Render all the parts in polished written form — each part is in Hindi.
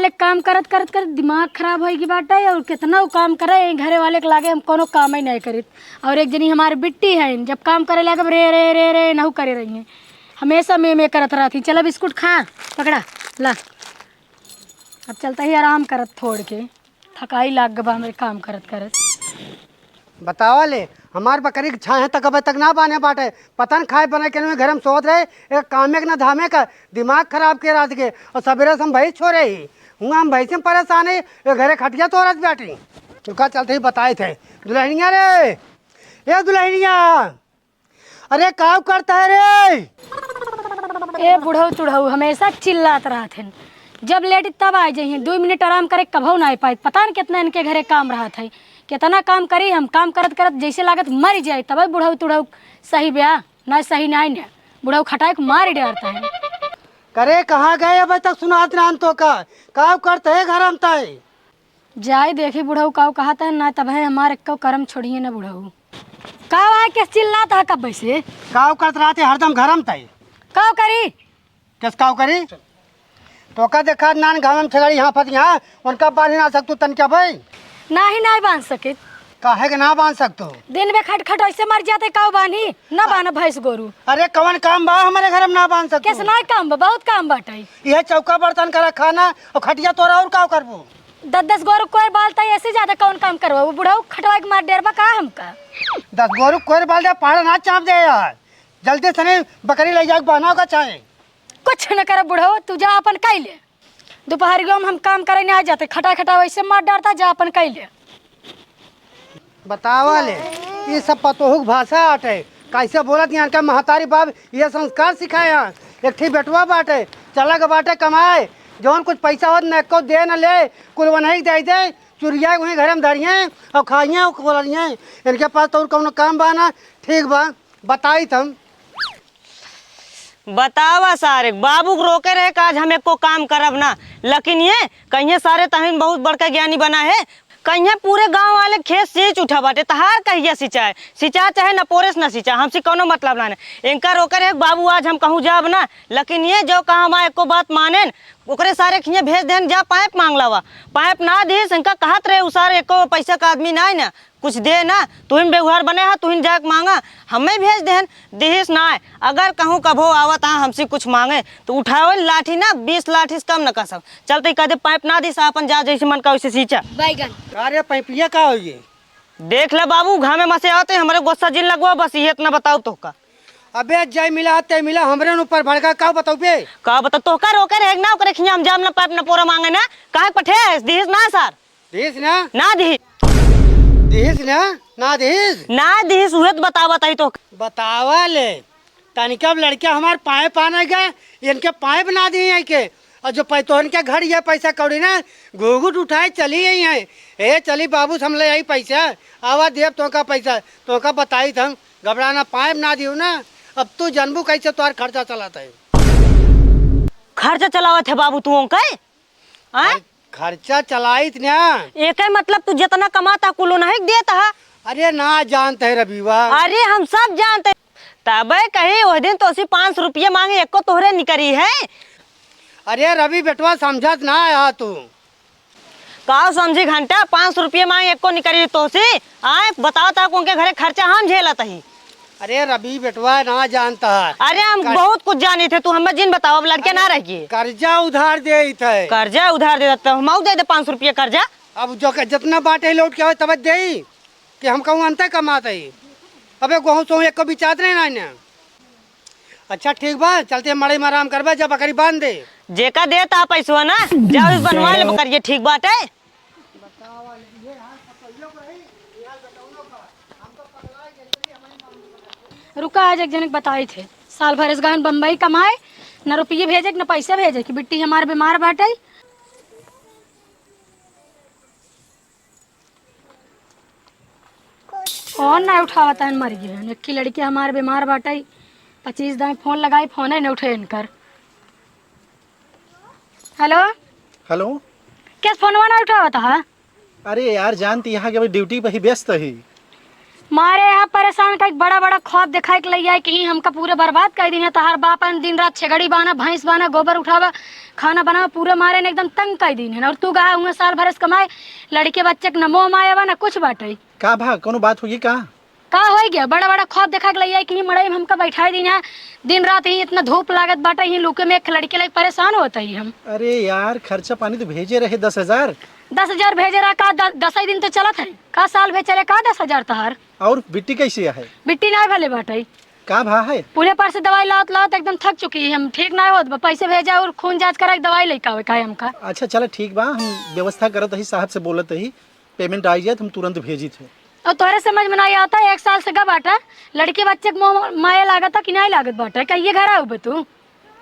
वाले काम करत करत करत दिमाग खराब होगी बाटे और कितना वो काम करे घरे वाले के लागे हम कोनो काम ही नहीं करित। और एक जनी हमारी बिट्टी है जब काम करे लगे रे रे रे रे नहु करे रही है हमेशा मैं करत रहती। चल बिस्कुट खा पकड़ा ला। अब चलता ही आराम करत थोड़ के थकाई लाग गबा हमें काम करत करत। बतावा ले हमार बकरी के छाए तक अब तक ना बाने बाटे पतन खाए बना के घर में सोच रहे एक कामे के ना धामे का दिमाग खराब के रात के और सवेरे से हम भैंस छोड़े ही हूँ हम भैंस में परेशान है ये घरे खटिया तो रस बैठी तुका चलते ही बताए थे दुल्हनिया रे ये दुल्हनिया अरे काम करता है रे। ए बुढ़ऊ चुढ़ऊ हमेशा चिल्लात रहा थे जब लेट तब आ जाइए 2 मिनट आराम करे कभू ना आ पाए। पता नहीं कितना इनके घरे काम रहा था कितना काम करी हम काम करत करत जैसे लागत मर जाए तब बुढ़ऊ तुढ़ऊ सही ब्याह ना सही ना ना बुढ़ऊ खटाए को मार डालता है। करे कहाँ गए अब तक सुनात नान तो का काम करते है घर हम तय जाए देखी बुढ़ऊ काऊ कहा था ना तब है हमारे को कर्म छोड़िए ना बुढ़ऊ काव आए किस चिल्लाता है कब से काव करते रहते हरदम घरम तय काव करी किस काव करी तो का देखा नान घाम ठगड़ी यहाँ फत यहाँ उनका बांध ना सकतू तन क्या भाई ना ही ना बांध सके काहे के ना बांध सकतो दिन में खट खट ऐसे मर जाते काव बानी ना बाना भैंस गोरू। अरे कवन काम बा हमारे घर में ना बांध सकतो कैसे ना काम बा बहुत काम बाटे यह चौका बर्तन करा खाना और खटिया तोरा और काव करबो 10 गोरू कोई बालता ऐसे ज्यादा कौन काम करवा वो बुढ़ाऊ खटवा के मार डेरबा का हमका 10 गोरु कोर बाल दे पहाड़ ना चाप दे यार जल्दी सने बकरी ले जाके बना का चाहे कुछ न कर बुढ़ाऊ तू जा अपन कैले दोपहर में हम काम करे नहीं आ जाते खटा खटा वैसे मार डालता जा अपन कैले। बतावा ले ये सब पतोहुक भाषा आटे कैसे बोलत यहाँ का महतारी बाप ये संस्कार सिखाया एक ठीक बेटवा बाटे चला के बाटे कमाए जौन कुछ पैसा हो न को दे न ले कुल वही दे दे चुरिया वहीं घर में धरिए और खाइए और खोलिए इनके पास तो कौन काम बाना ठीक बा बताई तुम बतावा सारे बाबू को रोके रहे का आज हम एको काम करब ना लेकिन ये कहीं सारे तहिन बहुत बड़का ज्ञानी बना है कहीं पूरे गांव वाले खेत सींच उठा बाटे तहार कहिया सिंचाए सिंचा चाहे न पोरेस न सिंचा हमसे कोनो मतलब ना इनका रोकर है बाबू आज हम कहूँ जाब ना लेकिन ये जो कहा हम एको बात माने ओकरे सारे खिया भेज देन जा पाइप मांग लावा पाइप ना दीस इनका कहत रहे सारे एको पैसा का आदमी ना ना कुछ दे ना तुहिन बेवहार बने है तुहिन जाके मांगा हमें भेज देन दिहिस ना अगर कहूँ कभो आवत हाँ हमसे कुछ मांगे तो उठाओ लाठी ना 20 लाठी से कम न कर सब चलते कदे पाइप ना दिस अपन जा जैसे मन का वैसे सींचा बैगन अरे पैपिया का हो ये देख ले बाबू घामे मसे आते हमारे गुस्सा जिन लगवा बस ये इतना बताओ तो का अबे जय मिला ते मिला हमरे ऊपर भड़का का बताओ बे का बता तो का रोके रहे ना करे खिया हम जाम ना पाइप ना पोरा मांगे ना काहे पठे दिहिस ना सर दिस ना ना दिहिस दिस ना दिस उहे तो बताई तो बतावा ले तनिका लड़के हमारे पाइप आने गए इनके पाइप ना दिए के और जो पैतोहन के घर ये पैसा कौड़ी ना घूघूट उठाए चली यही है ए चली बाबू हम ले आई पैसा आवा देव तो का पैसा तो का बताई था घबराना पाइप ना दियो ना अब तू जानबू कैसे तुम्हार खर्चा चलाता है खर्चा चलावत है बाबू तू कहे खर्चा चलाई ना एक मतलब तू जितना कमाता कुलो नहीं देता है। अरे ना जानते है रबीवा अरे हम सब जानते तब कहे वह दिन तो 500 रुपये मांगे एको तोहरे निकरी है। अरे रवि बेटवा समझत ना आया तू का समझी घंटा 500 रुपये मांगे एको निकरी तो से आए बताओ था उनके घरे खर्चा हम झेलत ही। अरे रवि बेटवा ना जानता है अरे हम बहुत कुछ जाने थे तू हमें जिन बताओ अब लड़के ना रहिए कर्जा उधार दे कर्जा उधार दे देता हम दे 500 रुपये कर्जा अब जो जितना बाटे लौट के तब दे कि हम कहूँ अंत कमाते ही अबे गहूँ सो एक को बिचात रहे ना अच्छा ठीक बा चलते मड़ई में आराम करबा जब बकरी बांध दे जेका देता पैसा ना जाओ बनवा ले करिए ठीक बात है। रुका आज एक जनक बताए थे साल भर इस गहन बम्बई कमाए न रुपये भेजे न पैसे भेजे कि बिट्टी हमारे बीमार बाटे फोन ना उठावता है मर गए एक की लड़की हमारे बीमार बाटे 25 दिन फोन लगाई फोन ही नहीं उठे इनकर। हेलो हेलो क्या फोन ना उठावता है अरे यार जानती यहाँ के ड्यूटी पे ही व्यस्त ही मारे यहाँ परेशान का एक बड़ा बड़ा खौफ दिखाई के लिए कि हमका पूरे बर्बाद कर दी है। तहार बाप दिन रात छेगड़ी बाना, भैंस बाना, गोबर उठावा, खाना बनावा, पूरे मारे ने एकदम तंग कर दी है। और तू गा हुआ साल भरस कमाए, लड़के बच्चे के न मोह माया बा न कुछ बाटे। का भा कोनो बात होगी का हो गया बड़ा बड़ा खौफ दिखा के लिए कि मड़ई में हमका बैठाई दी है। दिन रात ही इतना धूप लागत बाटे, ही लुके में एक लड़के लगे परेशान होता ही हम। अरे यार खर्चा पानी तो भेजे रहे 10,000। 10,000 भेजे रहा का 10 दिन तो चलत है का, साल भेज चले का 10,000 तहार। और बिट्टी कैसे है? बिट्टी ना भले बाटे, का भा है? पूरे पर से दवाई लात लात एकदम थक चुकी है हम, ठीक ना हो पैसे भेजा और खून जांच करा दवाई लेके आवे का हमका। अच्छा चलो ठीक बा, हम व्यवस्था करत ही, साहब से बोलत ही, पेमेंट आई जाए तो हम तुरंत भेजी थे। और तोरे समझ में नहीं आता, 1 साल से का बाटा लड़के बच्चे के मोह माया लागत कि नहीं लागत बाटा, कहिए घर आओ बे तू।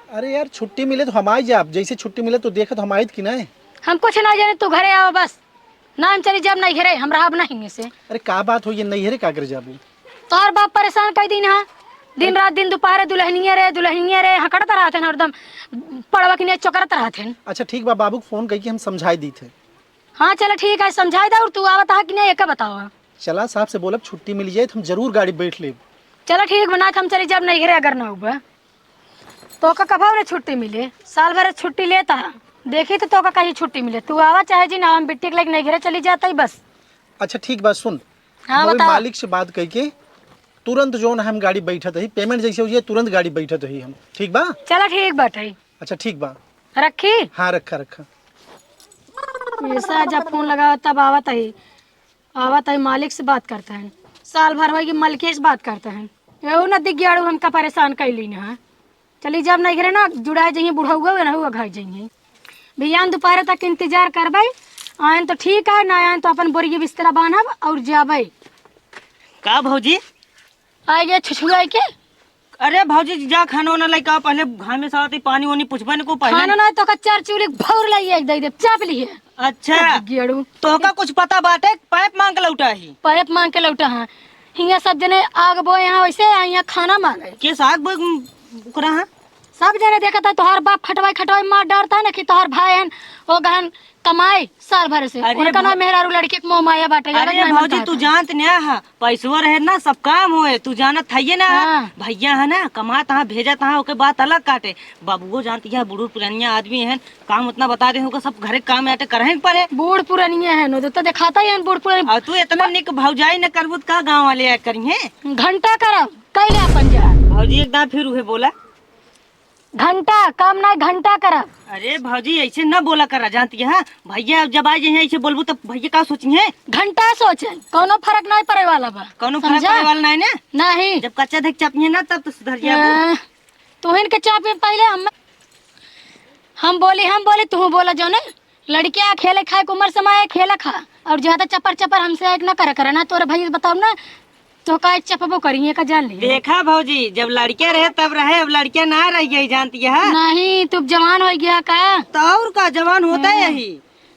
अरे यार छुट्टी मिले तो हम आई जाब, जैसे छुट्टी मिले तो देखत हम आयत कि नहीं। हम कुछ ना जाने, तू घरे आओ बस, ना हम चली जब नहीं घरे हम रहा नहीं से। अरे का बात हो ये नहीं है का कर जाबी? तोहर बाप परेशान कर दी ना, दिन रात दिन दोपहर दुल्हनिया रे हकड़ता रहते हैं, हरदम पड़वा की चौकरत रहते हैं। अच्छा ठीक बा, बाबू को फोन करके हम समझाई दी थे। हाँ चलो ठीक है, समझाई दे। और तू आवता कि नहीं एक बताओ। चला साहब से बोलब छुट्टी मिल जाए तो हम जरूर गाड़ी बैठ ले। चलो ठीक बना, हम चली जब नहीं घरे अगर ना हुआ तो का कब रे छुट्टी मिले, साल भर छुट्टी लेता देखी तो का कहीं छुट्टी मिले। तू आवा चाहे जी ना, हम बिट्टी के लगे नहीं घरे चली जाता ही बस। अच्छा ठीक बा, सुन हाँ हम बताओ। मालिक से बात करके तुरंत जो हम गाड़ी बैठत ही, पेमेंट जैसे हो जाए तुरंत गाड़ी बैठत ही हम, ठीक बा? चलो ठीक बाटे, अच्छा ठीक बा, रखी। हाँ रखा रखा। ऐसा जब फोन लगा तब आवत है मालिक से बात करते हैं, साल भर होगी मलके से बात करते हैं। यू न दिख गया हमका परेशान कैली ना, चली जब नहीं घरे ना जुड़ा जाइए, बूढ़ा हुआ ना हुआ घर जाइए। भैया दोपहर तक इंतजार करबे, आयन तो ठीक है, ना आयन तो अपन बोरी बिस्तरा बांधब और जाबे। का भौजी? आइए छुछुआ के। अरे भौजी जा खाना वाना लेके आओ, पहले घामे से आती पानी वानी पूछबे को खाना पहले। ना तो कच्चा चूल्हे भौर लाइए दे दे चाप लिए। अच्छा गेड़ू तो का कुछ पता बाटे, पाइप मांग के लौटा ही पैप मांग के लौटा है, हियाँ सब जने आग बो यहाँ वैसे यहाँ खाना मांगे के साग उकरा है। सब जने देखा था तोहार बाप खटवाई मार डरता है ना कि तोहार भाई हन वो गहन कमाए साल भर से, अरे उनका नाम मेहरारू लड़के के मोह माया बाटे। अरे भौजी तू जानत ना है, पैसवा रहे ना सब काम होए, तू जानत है ना। हाँ। भैया है ना कमात हाँ भेजत हाँ, ओके बात अलग काटे। बाबूओ जानती है बूढ़ पुरानिया आदमी है, काम उतना बता दे होगा, सब घरे काम आटे करहे पड़े। बूढ़ पुरानिया है नो तो दिखाता ही है बूढ़ पुरानी। और तू इतना निक भौजाई न करबू का गाँव वाले आ करिए। घंटा करब कैले अपन जा भौजी एकदम फिर उहे बोला, घंटा काम ना घंटा करब। अरे भौजी ऐसे न बोला करा, जानती है भैया जब आ जाए ऐसे बोलबू तो भैया का सोचिए। घंटा सोचे कोनो फर्क नहीं पड़े वाला बा, कौनो फर्क समझा? पड़े वाला नहीं ना, नहीं जब कच्चा देख चपिए ना तब तो सुधर जाए। तू इनके चापे पहले हम बोली तू बोला जो ने लड़कियां खेले खाए के उम्र समय खेला खा, और ज्यादा चपर चपर हमसे एक ना करे ना। तोरे भाई बताओ ना तो का चपबो करिए का जान ले। देखा भौजी जब लड़के रहे तब रहे, अब लड़कियां ना रह गई जानती है। नहीं तू जवान हो गया का, तो और का जवान होता है यही।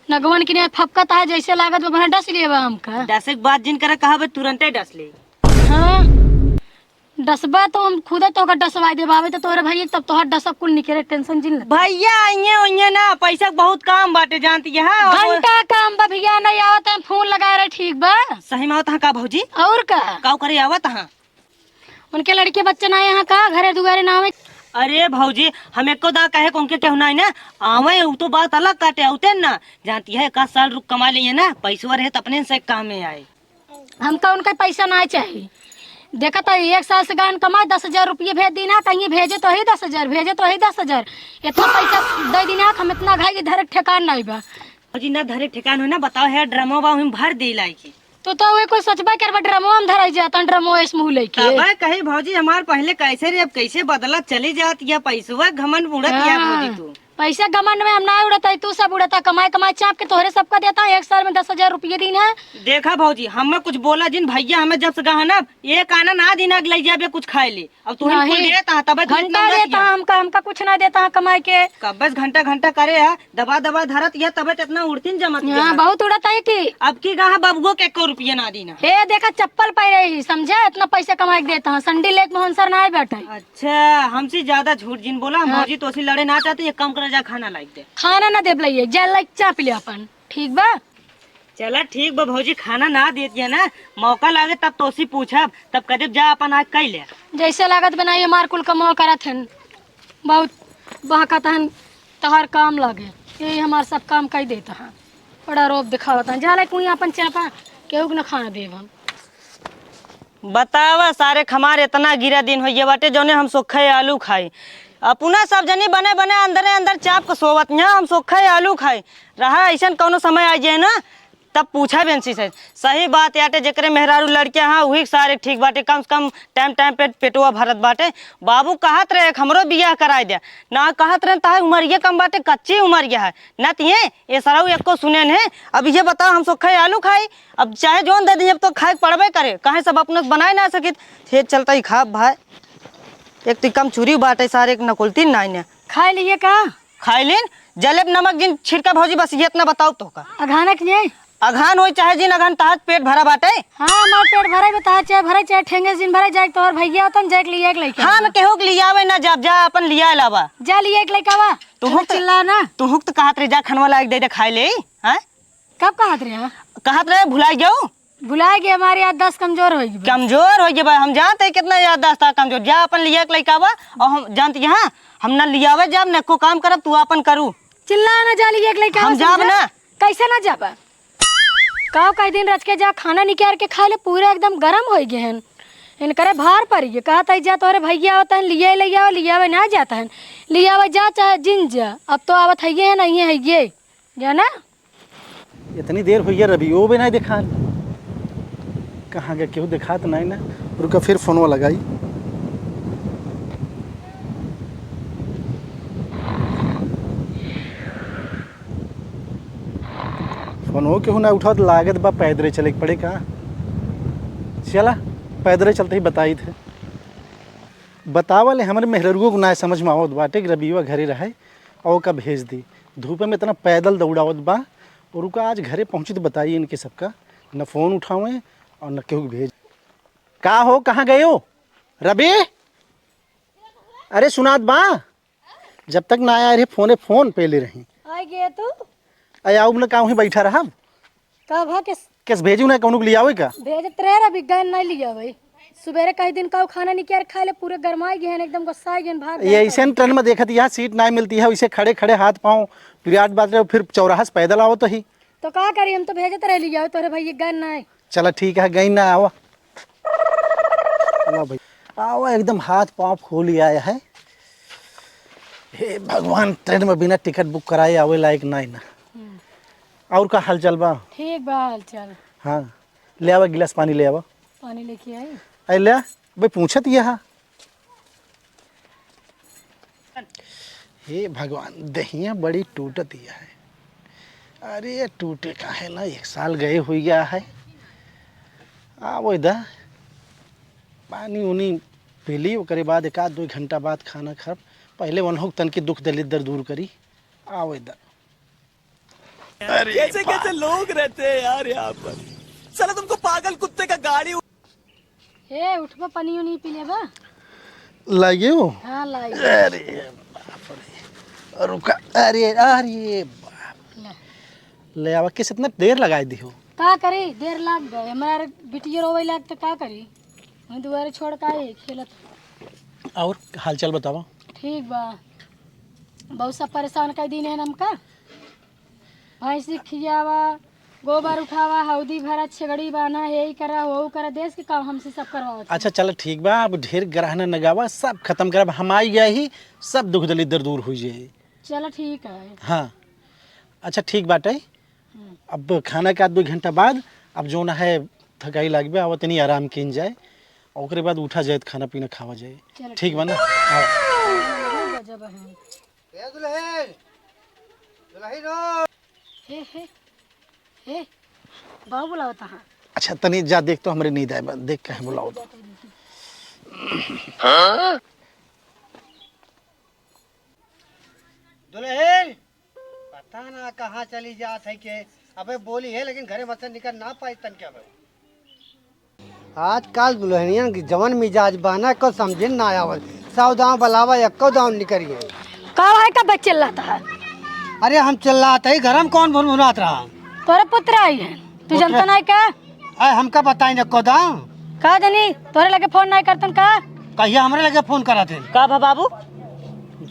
नगवन की नहीं फपकता है जैसे लागत वो डस लिए बा हमका। दस एक बात जिन करे कहा तुरंत डस ले। हाँ डसबा तो हम खुद तो डसवा दे बाबे, तो तोरे भाई तब तोहर डसब कुल निकले, टेंशन जिन भैया आइए ना, पैसा के बहुत काम बाटे जानती है। घंटा काम बा भैया नहीं आवत है, फोन लगा रहे ठीक बा। सही में आवत का भौजी? और का काऊ करे आवत हाँ? उनके लड़के बच्चे ना यहाँ का घरे दुआरे ना आवे। अरे भौजी हम एको दा कहे को उनके कहना है ना आवे, वो तो बात अलग काटे आउते ना। जानती है 1 साल रुक कमा लिए ना, पैसा रहे तो अपने से काम में आए। हमका उनका पैसा ना चाहिए। देखा तो 1 साल से गान कमाए 10,000 रुपये भेज दी ना, कहीं भेजे तो ही 10,000 भेजे तो ही 10,000, इतना पैसा दे दी ना हम इतना घाई धरे ठेकान नहीं बा। भौजी ना धरे ठिकान हो ना, बताओ है ड्रमो बा हम भर दे लाई की। तो वे कोई सोचबा करबा ड्रमो हम धराई जाता, ड्रमो इस मुंह लेके। अब कही भौजी हमार पहले कैसे रे अब कैसे बदला चली जाती है, पैसा घमंड उड़त है भौजी तू। पैसा घमंड में हम ना उड़ता, तू सब उड़ता, कमाए कमाए चाप के तोहरे सबका देता। 1 साल में 10,000 रुपये दिन है। देखा भौजी हमें कुछ बोला जिन भैया हमें जब से कहा ना एक आना ना दिन ले जाबे कुछ खाए ले, अब तू नहीं। कुल देता तब घंटा देता हमका कुछ ना देता है कमाए के। कब बस घंटा घंटा करे है, दबा दबा धरत यह तब इतना उड़तीन जमत हाँ बहुत उड़ता है की। अब की कहा बबुओ के 1 रुपया ना दीना। हे देखा चप्पल पाई रही समझा, इतना पैसा कमा के देता है, संडी लेक में हंसर ना बैठा। अच्छा हमसे ज्यादा झूठ जिन बोला, हम भौजी तो लड़े ना चाहते, एक काम कर जा खाना लाइक दे। खाना ना दे बलाइए जा लाइक चाप ले अपन, ठीक बा। चला ठीक बा भौजी, खाना ना देती है ना, मौका लागे तब तोसी पूछब, तब कदब जा अपन आज कई ले। जैसे लागत बनाइए मार कुल कमाओ करत हन, बहुत बहकत हन, तहार काम लागे, यही हमार सब काम कई देता है, बड़ा रोब दिखावत है, जाला कोई अपन चापा केहू न खाना देव हम। बतावा सारे खमार इतना गिरा दिन हो बाटे जौने हम सोखे आलू खाई, अपना सब जनी बने बने अंदरे अंदर चाप के सोवत यहाँ हम सोखे आलू खाई रहा। ऐसा कौनो समय आ जाए ना तब पूछा बेंसी से। सही बात याटे जकरे मेहरारू लड़कियां हाँ वही सारे ठीक बाटे, कम से कम टाइम टाइम पे पेटुआ भरत बाटे। बाबू कहत रहे हमरो बियाह कराई दे, ना कहत रहे ताहे उमरिया कम बाटे, कच्ची उमरिया है ना तिये ये सराऊ एको सुने ने। अब ये बताओ हम सोखे आलू खाई, अब चाहे जोन दे दी अब तो खाए पड़बे करे, कहे सब अपने बनाए ना सकित हे चलता ही खा भाई। एक तो कम चूरी बाटे सारे एक नकुलती नाई खाए लिए का खाई लीन जलेब नमक जिन छिड़का भौजी, बस ये इतना बताओ तो का अघानक नहीं अघान हो चाहे जिन अघान ताज पेट भरा बाटे। हाँ हमार पेट भरे बता चाहे भरे चाहे ठेंगे दिन भरे जाए तो और भैया होतन जाए लिए एक लइका। हाँ मैं केहू के लियावे ना जाब जा अपन लिया अलावा जा लिए एक लइका बा तू चिल्ला ना। तू हुक कहत रहे जा खनवा लायक दे खाए ले हैं, कब कहत रहे कहत रहे भुला जाओ भुला गए हमारी याददाश्त कमजोर हो गई। कमजोर हो गए हम जानते कितना याददाश्त था कमजोर। जा अपन लिया के लइका बा और हम जानते यहाँ हम ना लियावे जाब न को काम करब तू अपन करू। चिल्ला ना जा लिए एक लइका हम जाब ना कैसे ना जाबा काव कई दिन रच के जा खाना निकाल के खा ले पूरे एकदम गरम हो गए हैं इनकरे भार पड़ गए। कहता जा तोरे भैया होता है लिया लियावे ना जाता है लियावे जा चाहे जिन जा अब तो आवत है नहीं है ये जाना। इतनी देर हुई है रवि वो भी नहीं दिखा, कहाँ गया क्यों दिखा तो नहीं ना। रुका फिर फोनवा लगाई, फोन हो क्यों ना उठा तो लागत बा पैदरे चले पड़े का। चला पैदरे चलते ही बताई थे बतावल हमारे मेहरुओं को ना समझ में आवत बाटे कि रबिवा घरे रहे और का भेज दी। धूप में इतना पैदल दौड़ावत बा और रुका आज घरे पहुँची तो बताइए इनके सबका न फ़ोन उठावें और न केहू भेज। का हो कहाँ गए हो रबी? अरे सुनात बा जब तक ना आया रे फोन पे ले रही आ गए तू आऊ न का वहीं बैठा रहा कब है किस भेजू ना कौन ले आओ का भेजत रहे अभी गन नहीं लिया भाई सुबेरे कई दिन का खाना नहीं किया खा ले पूरे गरमाई गए एकदम गुस्सा गए भाग ये ऐसे ट्रेन में देखा यहाँ सीट नहीं मिलती है वैसे खड़े खड़े हाथ पाँव पिराट बात रहे फिर चौराहा से पैदल आओ तो ही तो का करी हम तो भेजत रह लिया तोरे भैया गन नहीं। चला ठीक है गई ना आओ भाई आओ एकदम हाथ पाँव खोल आया है। हे भगवान ट्रेन में बिना टिकट बुक कराए आवे लायक नहीं ना। और का हाल चल बा? ठीक बा हाल चल। हाँ ले आवा गिलास पानी ले आवा। पानी लेके आई अरे ले भाई पूछत यहाँ। हे भगवान दहिया बड़ी टूटत है। अरे टूटे का है ना 1 साल गए हुई गया है। वो इधर पानी उनी पी ली ओकरे बाद 1-2 घंटा बाद खाना खा पहले वन तन के दुख दलिद्र दूर करी। आओ इधर। कैसे कैसे लोग रहते हैं यार यहाँ पर, चलो तुमको पागल कुत्ते का गाड़ी। हे उठबा पानी उनी पी लेबा लाइए हो। हाँ लाई। अरे बाप रे रुका अरे अरे बाप ले आवा किस इतना देर लगाई दी हो। का करी देर लाग गए हमारे बिटिया रोवे लाग तो का करी मैं दुआरे छोड़ का खेलत। और हाल चाल बतावा। ठीक बा बहुत सब परेशान कर दिन है हमका भैंसी खियावा गोबर उठावा हौदी भरा छेगड़ी बाना यही करा वो करा देश के काम हमसे सब करवाओ। अच्छा चलो ठीक बा अब ढेर गराहना नगावा सब खत्म करब हम आई गए ही सब दुख दलिद्र दूर हो जाए। चलो ठीक है। हाँ अच्छा ठीक बाटे। अब खाना के 2 घंटा बाद अब जो ना है थकाई लागबे आवत नहीं आराम किन जाए और ओकरे बाद उठा जाए खाना पीना खावा जाए। ठीक बा ना। हे बाबू बुलाओ तहाँ। अच्छा तनी जा देख तो हमरे नींद आए देख कहे बुलाओ तो। दुल्हन पता ना कहाँ चली जात है के अबे बोली है लेकिन घरे मत से निकल ना पाई तन क्या आजकल दुल्हनियन की जवन मिजाज बना को समझे ना आवल 100 दांव बलावा 1 दांव निकलिए का है का बच्चे लाता है। अरे हम चिल्लाते ही घर में कौन भुनभुनात रहा तोरे पुत्र आई है तू जनता नहीं का अरे हमका बताई न कोदा का जनी तोरे लगे फोन नहीं करतन का कहिया हमरे लगे फोन करा थे का भा बाबू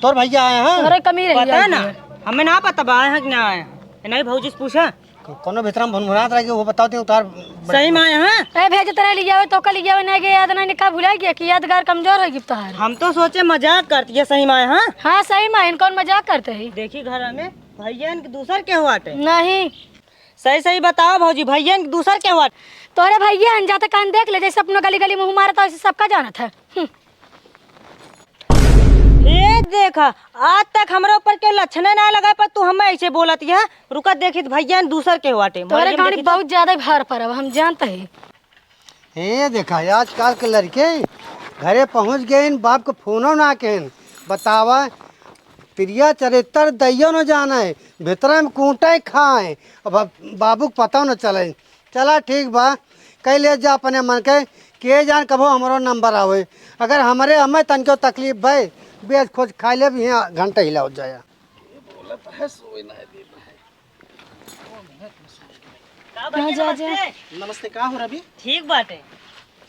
तोर भैया आए हैं तोरे कमी रही पता है ना हमें ना पता बा आए हैं कि ना आए हैं। नहीं भौजी से पूछा कोनो भीतर में भुनभुनात रह गए वो बताओ ते उतार सही में आए हैं। ए भेज तेरे लिया तो का लिया नहीं गया याद नहीं का भुला गया कि यादगार कमजोर है गिफ्ट है। हम तो सोचे मजाक करती है सही में आए हैं। हाँ सही में इनको मजाक करते हैं देखी घर में भैया इनके दूसर के हुआ थे। नहीं सही सही बताओ भौजी भैया इनके दूसर के हुआ। तोरे भैया हैं जाते कान देख ले जैसे अपना गली गली मुंह मारा था वैसे सबका जाना था। ये देखा आज तक हमारे ऊपर के लक्षण ना लगा पर तू हमें ऐसे बोलती है। रुका देखी तो भैया दूसर के हुआ तोरे गाड़ी बहुत ज्यादा भार पर हम जानते हैं। हे देखा आजकल के लड़के घरे पहुंच गए बाप को फोनो ना कहन बतावा प्रिया चरित्र दैयो न जाना है भीतर में कूटा खाए अब बाबू को पता न चले। चला ठीक बा कह ले जा अपने मन के जान कबो हमारो नंबर आवे अगर हमारे हमें तनको तकलीफ भय बेच खोज खा ले भी यहाँ घंटा हिला हो जाया। जा जा नमस्ते का हो रवि ठीक बाटे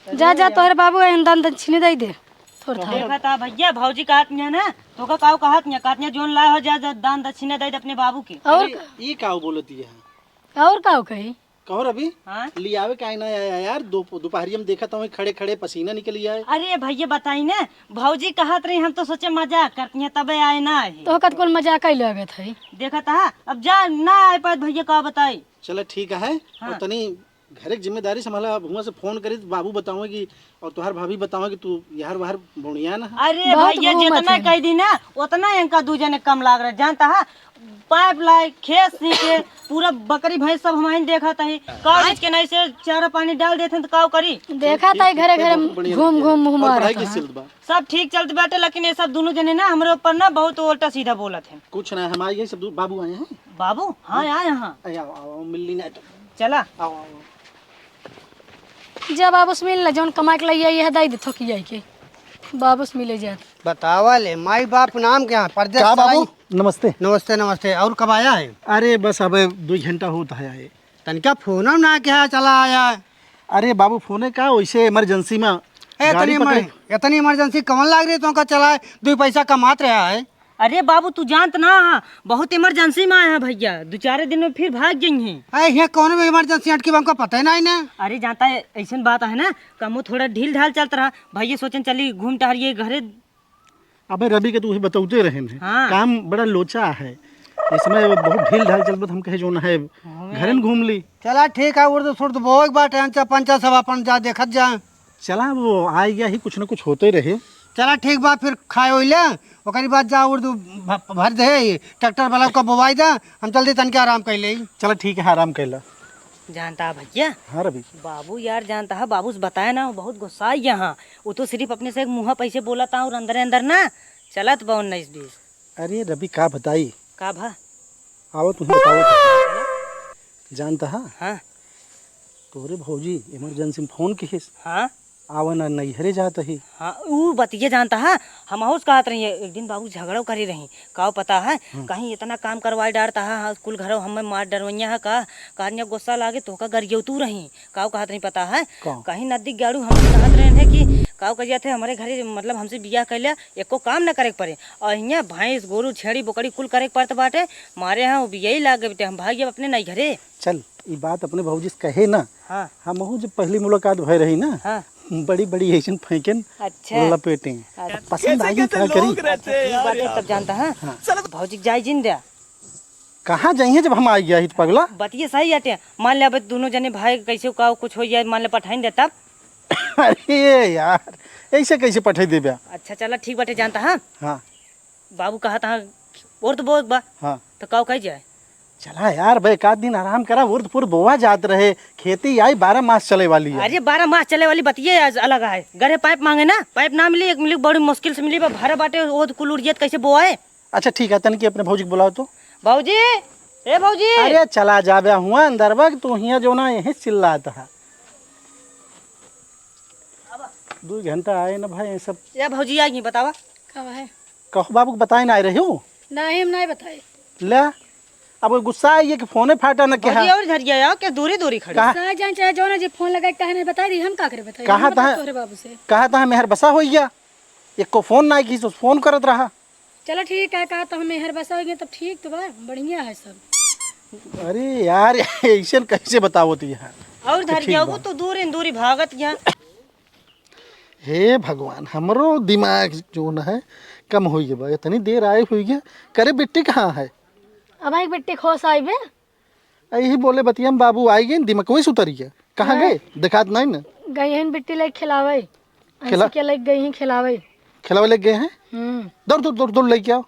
जा जा तोहरे बाबू दान दक्षिणी दे दे थोड़ा था देखा था भैया भौजी कहत नहीं ना तो का काव कहत नहीं जोन लाए हो जा दान दक्षिणा दे अपने बाबू के। और ये का बोलती है और का कही कहो रवि हाँ लियावे का ना आया यार दोपहरी हम देखा था खड़े खड़े पसीना निकल आए। अरे भैया बताई ना भौजी कहत रही हम तो सोचे मजाक करती हैं तबे आए ना आए। तो कत कोल मजाक ही लगे थे देखा था अब जा ना आए पाए भैया का बताई। चलो ठीक है हाँ। और तनी घर की जिम्मेदारी संभाला हुआ से फोन करी तो बाबू बताऊंगी और तुहार भाभी बताऊंगी तू यार बाहर बुढ़िया ना। अरे बहुत भैया घूमत जितना है। कह दी ना उतना इनका दूजने कम लाग रहा जानता है। पाइप लाए खेत सीखे पूरा बकरी भैंस सब हमारे देखा था काव के नहीं से चारा पानी डाल देते तो काव करी। देखा था घरे घरे घूम घूम मुंह और मारा पढ़ाई था। किस चलत बा सब ठीक चलते बैठे लेकिन ये सब दोनों जने ना हमारे ऊपर ना बहुत उल्टा सीधा बोला थे। कुछ ना हमारे ये सब बाबू आए हैं। बाबू हाँ आए यहाँ आओ आओ मिलनी ना तो चला आओ आओ जब वापस मिल ना जौन कमा के लिए यह दे दे थोकी जाए के वापस मिले जात बतावा ले माई बाप नाम क्या है परदेश क्या बाबू चलाई? नमस्ते। नमस्ते नमस्ते और कब आया है अरे बस अब 2 घंटा होता है आए। तनिका फोन ना क्या चला आया है अरे बाबू फोन का वैसे इमरजेंसी में गाड़ी पकड़े। इतनी इमरजेंसी कमन लाग रही तो चला है 2 पैसा कमात रहा है। अरे बाबू तू जानत ना बहुत इमरजेंसी में आए हैं भैया 2-4 दिन में फिर भाग गई हैं। अरे यहाँ कौन भी इमरजेंसी हटकी हमको पता ही नहीं ना। अरे जानता है ऐसा बात है ना कमो थोड़ा ढील ढाल चलता रहा भैया सोचन चली घूम टहरिए घरे। अबे रवि के तू ही बताते रहे हैं हाँ। काम बड़ा लोचा है इसमें बहुत ढील ढाल चल हम कहे जो ना है घर में घूम ली। चला ठीक है उर्दू सुर्द बहुत बात है पंचा सब अपन जा देखत जा। चला वो आ गया ही कुछ ना कुछ होते रहे। चला ठीक बा फिर खाए हो ले ओकरी बाद जा उर्दू भर दे ट्रैक्टर वाला को बोवाई दे हम जल्दी तनके आराम कर ले। चलो ठीक है आराम कर ला। जानता है भैया हाँ रवि बाबू यार जानता है बाबू से बताया ना वो बहुत गुस्सा है यहाँ वो तो सिर्फ अपने से एक मुँह पैसे बोला था और अंदर अंदर ना चलत बा 19-20। अरे रवि का बताई का भा आओ तुम्हें बताओ जानता है हाँ तोरे भौजी इमरजेंसी में फोन किस हाँ आवा ना नैहरे जाता ही। हाँ वो बतिए जानता है हम और कहत रही एक दिन बाबू झगड़ा करी रही का पता है कहीं इतना काम करवाए डारता है कुल घर हमें मार डरवैया है का कहनिया गुस्सा लागे तो का गरियो तू रही काव कहत नहीं पता है कहीं नदी गाड़ू हम कहत रहे हैं कि काव कहिया थे हमारे घरे मतलब हमसे बियाह कैला एको काम ना करे पड़े और यहाँ भैंस गोरू छेड़ी बोकड़ी कुल करे पड़त बाटे मारे यहाँ वो बिया ही लागे बेटे हम भाग अपने नहीं घरे। चल ये बात अपने भौजी से कहे ना। हाँ हम जब पहली मुलाकात भय रही ना हाँ बड़ी बड़ी ऐसे फेंकन अच्छा लपेटे पसंद आई क्या करी। तब जानता है भौजी जाई जिन दिया कहाँ जाइए जब हम आ गया ही पगला। बतिए सही आते मान लिया अब दोनों जने भाई कैसे का कुछ हो जाए मान लिया पठाइन दे तब। अरे यार ऐसे कैसे पठाई दे बया। अच्छा चला ठीक बाटे जानता है हाँ बाबू कहा था और तो बहुत बा हाँ तो काव कह जाए। चला यार भाई एक आध दिन आराम करा उर्दपुर बोआ जात रहे खेती आई 12 मास चले वाली है। अरे 12 मास चले वाली बतिए अलग है घरे पाइप मांगे ना पाइप ना मिली एक मिली बड़ी मुश्किल से मिली भाड़ा बाटे वो कुल उड़ियत कैसे बोआए। अच्छा ठीक है तन की अपने भौजी को बुलाओ तो। भाऊजी ए भाऊजी अरे चला जा बया हुआ अंदर बग तू हिया जो ना यही चिल्लाता है 2 घंटा आए ना भाई ये सब। या भाऊजी आई बतावा का है कहो बाबू को बताए ना आए रहे हो नहीं हम नहीं बताए ले अब वो गुस्सा आई है कि फोने फाटा न क्या भौजी और झरिया आओ के दूरी दूरी खड़ी कहा साहब जान चाहे जो ना जी फोन लगा के नहीं बता दी हम का करे बताइए कहा था तोरे बाबू से कहा था मेहर बसा हो गया एक को फोन ना की तो फोन करत रहा। चलो ठीक है कहा तो हम मेहर बसा होंगे तब ठीक तो बा बढ़िया है सब। अरे यार ऐसे कैसे बताओ तो यार। और झरिया वो तो दूरी दूरी भागत यहाँ। हे भगवान हमरो दिमाग जो न है कम हो गया इतनी देर आए हुई है करे बिट्टी कहाँ है। अब एक बेटी खोस आई बे यही बोले बतिया बाबू आई गए दिमाग वही सुतरी है कहाँ गए दिखात नहीं न गई हैं बेटी लाइक खिलावे खिला ऐसे के लाइक गई हैं खिलावे। खिलावे लग गए हैं दौड़ दौड़ दौड़ दौड़ लेके आओ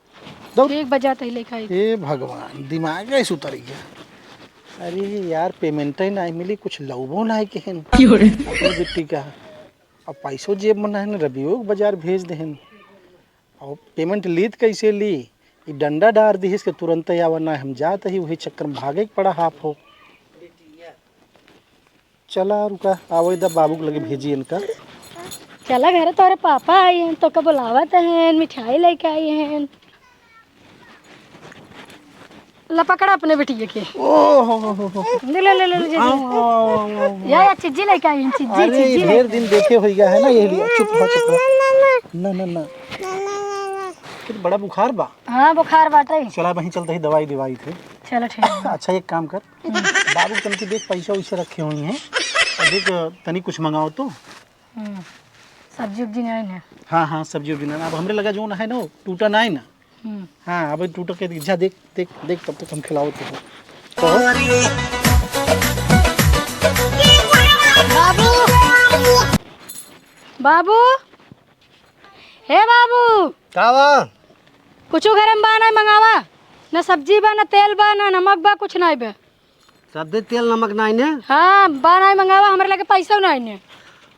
दौड़। ठीक बजाते ही लेके आई। हे भगवान दिमाग ऐसे उतर गया। अरे यार पेमेंट ही नहीं मिली कुछ लवबो नहीं केहन अपनी बिट्टी का अब पैसों जेब में नहीं रबियो बाजार भेज देहन और पेमेंट लीत कैसे ली ये डंडा डार दी इसके तुरंत आवा ना हम जाते ही वही चक्कर में भागे के पड़ा हाफ हो। चला रुका आवो इधर बाबू को लगे भेजी इनका। चला घर तोरे पापा आई हैं तो का बुलावत हैं मिठाई लेके आई हैं। ला पकड़ा अपने बेटिए के ओह ले ले ले ले जी या चिज्जी लेके आई हैं चिज्जी अरे चिज्जी ढेर दिन देखे हो गया है ना ये लिए चुप हो ना ना ना फिर बड़ा बुखार बा। हाँ बुखार बाटे चला वहीं चलते ही दवाई दिवाई थे। चलो ठीक है। अच्छा एक काम कर बाबू तन की देख पैसा वैसे रखे हुए हैं और देख तनी कुछ मंगाओ तो। सब्जी उब्जी नहीं है। हाँ हाँ सब्जी उब्जी ना अब हमरे लगा जो ना है ना टूटा ना है ना। हाँ अब टूटा के जा देख देख देख तब तक हम खिलाओ तो बाबू हे बाबू का बा कुछ गरम बा नहीं मंगावा न सब्जी बा न तेल बा न नमक बा कुछ नहीं बा। सब्जी तेल नमक नहीं ने। हाँ बा नहीं मंगावा हमारे लगे पैसा नहीं ने।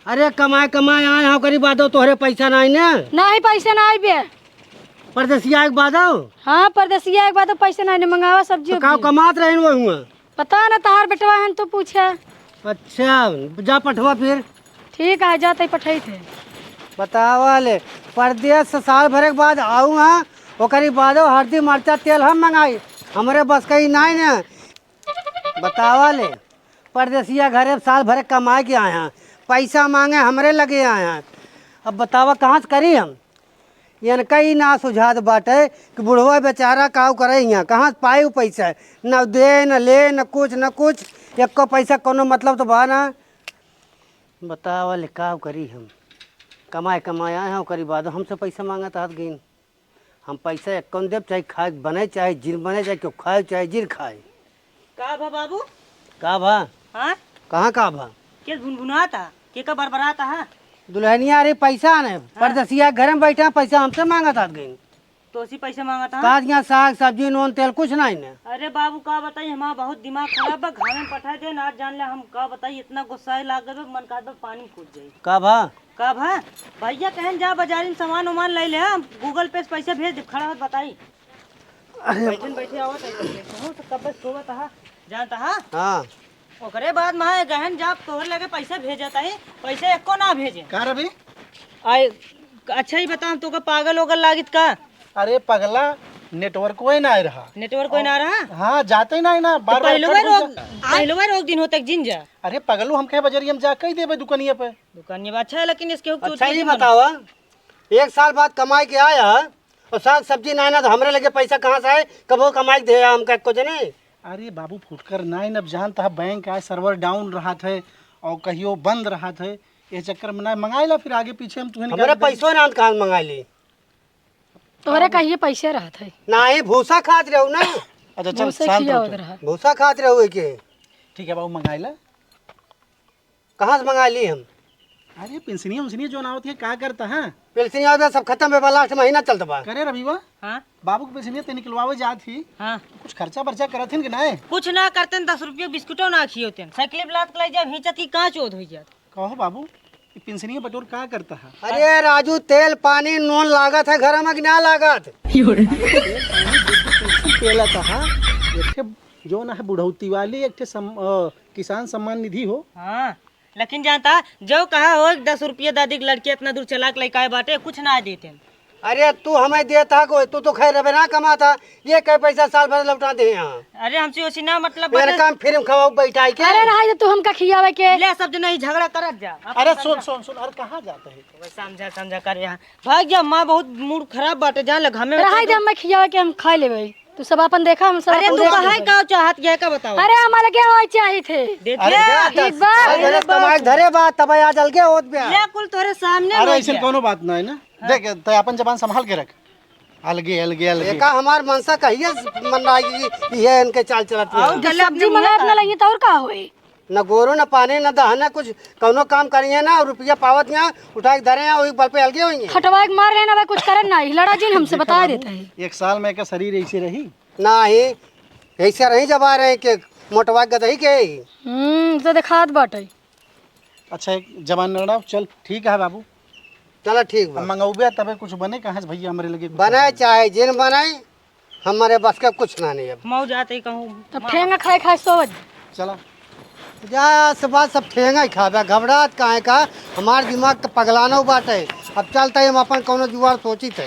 अरे कमाए कमाए आए हो करीब बादो तोहरे पैसा नहीं ने। नहीं पैसा नहीं बे। परदेसिया एक बादो हाँ परदेसिया एक बात तो पैसा नहीं ने मंगावा सब्जी तो का उब्जी। कमात रहे वो हुआ। पता न तहार बेटवा है तो पूछे। अच्छा जा पठवा फिर। ठीक है जाते पठाई थे। बतावा ले परदेश से साल भर के बाद आऊँ हाँ ओकरी बादो हल्दी मरचा तेल हम मंगाई हमारे बस कहीं नहीं ने। बतावा ले परदेसिया घरे साल भर कमाए के आए हैं पैसा मांगे हमरे लगे आए हैं। अब बतावा कहाँ से करी हम यानी कहीं ना सुझात बाटे कि बुढ़वा बेचारा काव करे यहाँ कहाँ से पाए पैसा न दे न ले न कुछ एक को पैसा कोनो मतलब तो बा ना। बतावा ले काव करी हम कमाए कमाए आए हैं करी बाद हमसे पैसा मांगा था गिन हम पैसा एक कौन देव चाहे खाए बने चाहे जिन बने चाहे क्यों खाए चाहे जिर खाए। का भा बाबू का भा हाँ कहाँ का भा के भुनभुनाता के का बरबराता है। दुल्हनिया अरे पैसा ने परदेसिया घर में बैठा पैसा हमसे मांगा था गिन तो उसी पैसे मांगा था। काज यहाँ साग सब्जी नून तेल कुछ नहीं ने। अरे बाबू का बताई हमारा बहुत दिमाग खराब बा घर में पठा दे ना जान ले हम का बताई इतना गुस्सा लाग गए मन का पानी फूट जाई। का भा का भा भैया कहन जा बाजार में सामान उमान ले ले हम गूगल पे से पैसा भेज दे खड़ा होत बताई बैठन बैठे आवत है तो कब सोवत हा जानता हा। हाँ ओकरे बाद मैं गहन जाप तोहर लगे पैसा भेजता है पैसे एको ना भेजे का रवि आए अच्छा ही बता तो का पागल ओगल लागित का। अरे पगला नेटवर्क कोई ना आ रहा नेटवर्क कोई ना रहा हाँ जाते ही ना तो बार पहलो बार रोक दिन होते जिन जा अरे पगलू हम कहे बजरिया में जा कही देवे दुकानिया पे दुकान ये अच्छा है लेकिन इसके अच्छा ही बतावा एक साल बाद कमाई के आया और साग सब्जी नहीं ना तो हमरे लगे पैसा कहाँ से आए कबो कमाई दे हम कुछ नहीं। अरे बाबू फुटकर नाइन अब जानता है बैंक आए सर्वर डाउन रहा थे और कहियो बंद रहा थे ये चक्कर में ना मंगाई ला फिर आगे पीछे हम तुम्हें हमारे पैसों ना कहाँ मंगा ली तोहरे कहिए पैसे रहा था ना ही भूसा खात रहो ना। अच्छा चल मुझसे शांत खिया रहो होत तू। रहा। भूसा खात रहो के ठीक है बाबू मंगाई ला। कहाँ से मंगा ली हम। अरे पेंशनिया उनसनिया जो ना होती है क्या करता है पेंशन याद सब खत्म है लास्ट महीना चलता बा। करे रविवा हाँ बाबू की पेंशनिया ते निकलवावे जात थी हाँ कुछ खर्चा बर्चा करत हिन कि नहीं कुछ ना करते 10 रुपये बिस्कुटो ना खियोते साइकिल लात लाई जा हिंचत की कहाँ चोद हो जात। कहो बाबू ये पेंशनिया बटोर क्या करता है अरे राजू तेल पानी नून लागत है घर में कि ना लागत। पेला था एक ठे जो ना है बुढ़ौती वाली एक ठे किसान सम्मान निधि हो। हाँ लेकिन जानता जो कहा हो 10 रुपये दादी की लड़की इतना दूर चला के लेके आए बाटे कुछ ना देते अरे तू हमें देता को तू तो खैर रबे ना कमाता ये कई पैसा साल भर लौटा दे यहाँ अरे हमसे ओसी ना मतलब मेरे काम फिर खवाओ बैठाई के अरे रहा तू हमका खियावे के ले सब नहीं झगड़ा करत जा अरे सुन सुन सुन, अरे कहाँ जाता है? समझा समझा कर यहाँ भाग जा। माँ बहुत मूड खराब बाटे जा लग हमें रहा दे हमें खियावे के हम खा लेवे। तू सब अपन देखा हम सब अरे अपन तू देखा। कहाँ का चाहत ये का बताओ। अरे हमारे क्या होय चाहिए थे दे अरे दे ठीक बा मेरे तमाक धरे बात तब आज अलगे होत बे ले कुल तोरे सामने अरे हो ऐसे गया। कोनो बात ना है ना। देख तो अपन जबान संभाल के रख। अलगे अलगे अलगे एका हमार मनसा कहिए मन रही ये इनके चाल चलत और है गले सब्जी मंगा अपना लगी तो और का होई। न गोरो न पानी न दहना कुछ कौनो काम करिए ना और रुपया पावत यहाँ उठा के धरे हैं वही बल पे अलगे होंगे खटवा के मार लेना भाई कुछ करन ना लड़ा जी हमसे बता देता है। एक साल में का शरीर ऐसे रही। ना ही ऐसे रही जब आ रहे हैं कि मोटवा गदही के तो दिखात बाटे। अच्छा एक जबान लड़ाओ चल ठीक है बाबू। चलो ठीक बा मंगौबे तबे कुछ बने कहाँ से भैया हमारे लगे कुछ बनाए चाहे जिन बनाए हमारे बस का कुछ ना नहीं अब मऊ जाते ही कहूँ तब ठेंगा खाए खाए सोच। चला। जा सुबह सब ठेंगा ही खाबे घबराहट काहे का हमार दिमाग तो पगलाना बाटे अब चलते हम अपन कोनो जुआर सोची थे